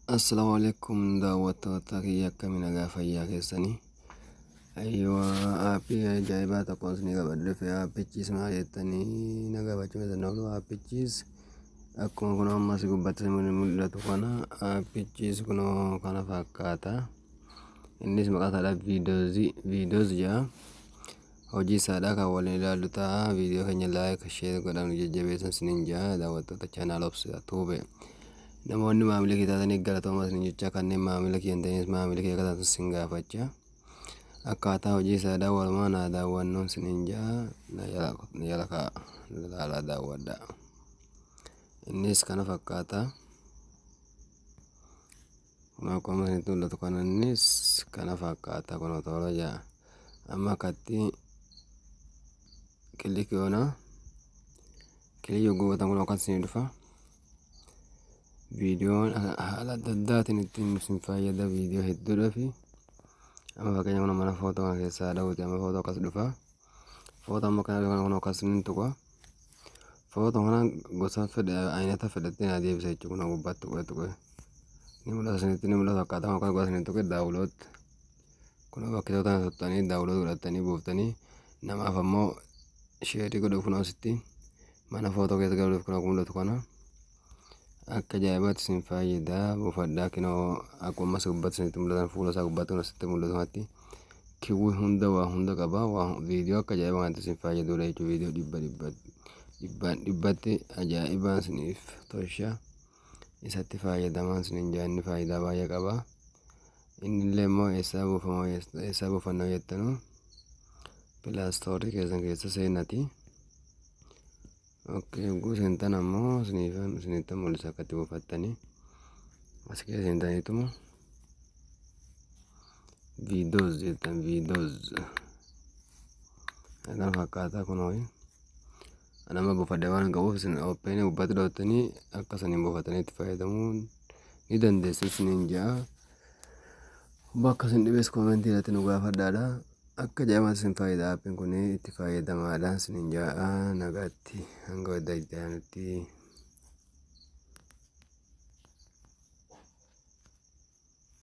Assalamualaikum daawwattoota kiyya akkamiin nagaa fayyaa keessanii. Aappii ajaa'ibaa tokkoon isinii qabadhe dhufe aappichis maal jettanii na gaafachuu danda'u. Aappichis akkuma kun ammas gubbatti mul'atu kana aappichis kunoo kana fakkaata. Innis maqaan isaadha viidiyoos jedha. Hojii isaadha kan waliin ilaallu ta'a. Viidiyoo keenya laayik sheer godhaan jajjabeessan isiniin jedha daawwattoota chaanaal obsa tuube. Namoonni maamila kee taatanii galatoomaa isin jechaa kanneen maamila kee hin ta'inis maamila kee akka taatan isin gaafachaa. Akkaataa hojii isaadhaa walumaa naa daawwannoon isiniin jedha. Na jala ka'a ilaalaa daawwadhaa. Innis kana fakkaata. Akkuma isinitti mul'atu kana innis kana fakkaata kunoo toora jedha. Amma akkatti kilikii goona. Kilikii goggootan kun akkas isinii dhufa. Viidiyoon haala adda addaatiin ittiin isin fayyada viidiyoo hedduudha fi amma fakkeenya kun mana footoo kana keessaa dha'uuti. Amma footoo akkas dhufa. Footoo amma kana kun akkas inni tuqa. Footoo kana gosa aynata fedhattee na deebisa jechuudha. Kun gubbaatti tuqe ni mul'ata isinitti ni mul'ata akkaataa kan gosa inni tuqe daawuloot. Kun bakkeettota sottanii daawuloot godhattanii buuftanii namaaf ammoo sheerii godhuuf kun asitti mana footoo keessa galuuf kun mul'atu kana. Akka ajaa'ibaatti isin fayyadaa buufadhaa kinoo akkuma as gubbatti isinitti mul'atan fuula isaa gubbaatti kun asitti mul'atu kiwwii hunda waa hunda qaba. Viidiyoo akka ajaa'ibaa kanatti isin fayyadudha jechuudha. Viidiyoo dhibbatti ajaa'ibaan isiniif tolcha. Isatti fayyadamaan isiniin jaanni faayidaa baay'ee qaba. Innillee immoo eessaa buufannoo jettanu pilaastoorii keessan keessa seenati. Seentan ammoo isinitti mul'isa akkatti buufattanii as keessa seentaniituma viidiyoos jettan viidiyoos kana fakkaataa kunoo anama buufadhee waan qabuuf isin opheen gubbaatti dhootanii akka isiniin buufatanii itti fayyadamuu ni dandeessu isiniin jedha. Bakka isin dhibees koomentii irratti nu gaafadhaadha. Akka ajaa'ibaatti isin fayyadaa aappiin kun itti fayyadamaadhaan isiniin jedha. Nagaatti hanga wadda itti aanutti.